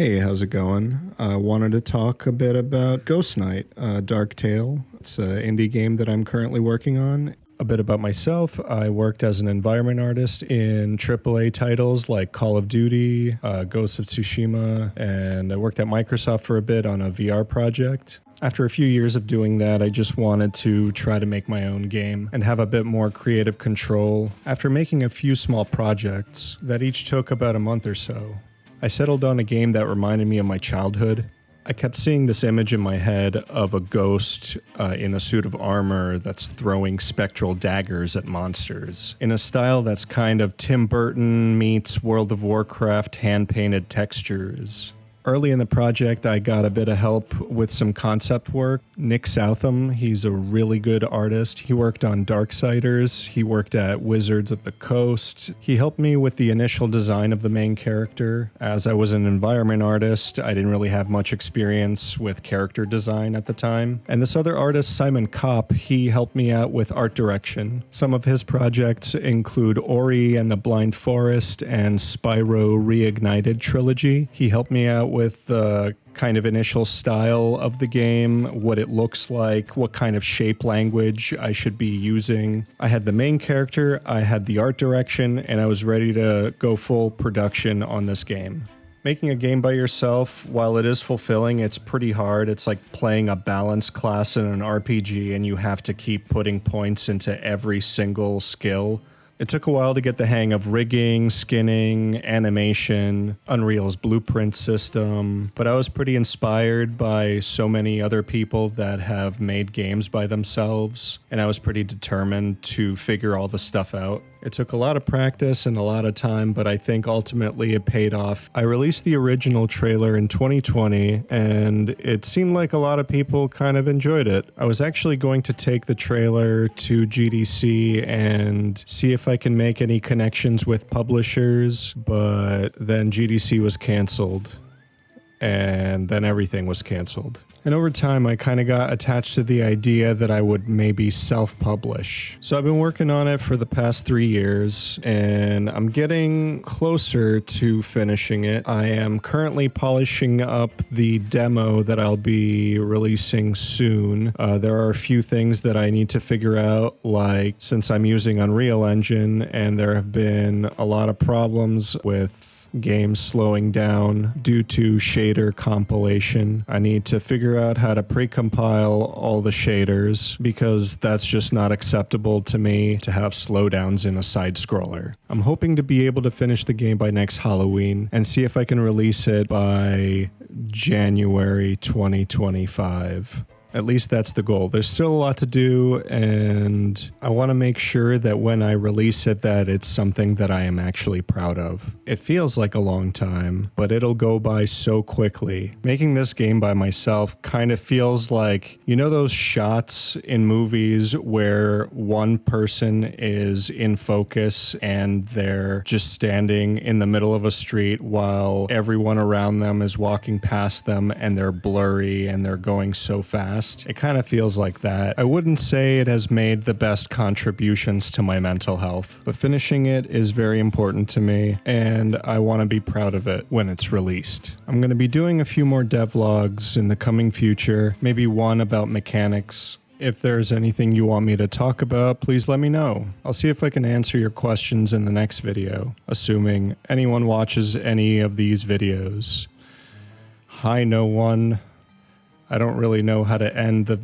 Hey, how's it going? I wanted to talk a bit about Ghost Knight, Dark Tale. It's an indie game that I'm currently working on. A bit about myself, I worked as an environment artist in AAA titles like Call of Duty, Ghost of Tsushima, and I worked at Microsoft for a bit on a VR project. After a few years of doing that, I just wanted to try to make my own game and have a bit more creative control. After making a few small projects that each took about a month or so, I settled on a game that reminded me of my childhood. I kept seeing this image in my head of a ghost in a suit of armor that's throwing spectral daggers at monsters, in a style that's kind of Tim Burton meets World of Warcraft hand-painted textures. Early in the project, I got a bit of help with some concept work. Nick Southam, he's a really good artist. He worked on Darksiders. He worked at Wizards of the Coast. He helped me with the initial design of the main character. As I was an environment artist, I didn't really have much experience with character design at the time. And this other artist, Simon Kopp, he helped me out with art direction. Some of his projects include Ori and the Blind Forest and Spyro Reignited trilogy. He helped me out with the kind of initial style of the game, what it looks like, what kind of shape language I should be using. I had the main character, I had the art direction, and I was ready to go full production on this game. Making a game by yourself, while it is fulfilling, it's pretty hard. It's like playing a balanced class in an RPG and you have to keep putting points into every single skill. It took a while to get the hang of rigging, skinning, animation, Unreal's blueprint system, but I was pretty inspired by so many other people that have made games by themselves, and I was pretty determined to figure all the stuff out. It took a lot of practice and a lot of time, but I think ultimately it paid off. I released the original trailer in 2020, and it seemed like a lot of people kind of enjoyed it. I was actually going to take the trailer to GDC and see if I can make any connections with publishers, but then GDC was canceled, and then everything was canceled. And over time, I kind of got attached to the idea that I would maybe self-publish. So I've been working on it for the past 3 years, and I'm getting closer to finishing it. I am currently polishing up the demo that I'll be releasing soon. There are a few things that I need to figure out, like since I'm using Unreal Engine, and there have been a lot of problems with games slowing down due to shader compilation. I need to figure out how to pre-compile all the shaders because that's just not acceptable to me to have slowdowns in a side scroller. I'm hoping to be able to finish the game by next Halloween and see if I can release it by January 2025. At least that's the goal. There's still a lot to do, and I want to make sure that when I release it that it's something that I am actually proud of. It feels like a long time, but it'll go by so quickly. Making this game by myself kind of feels like, you know those shots in movies where one person is in focus and they're just standing in the middle of a street while everyone around them is walking past them and they're blurry and they're going so fast? It kind of feels like that. I wouldn't say it has made the best contributions to my mental health, but finishing it is very important to me, and I want to be proud of it when it's released. I'm going to be doing a few more devlogs in the coming future, maybe one about mechanics. If there's anything you want me to talk about, please let me know. I'll see if I can answer your questions in the next video, assuming anyone watches any of these videos. Hi, no one. I don't really know how to end the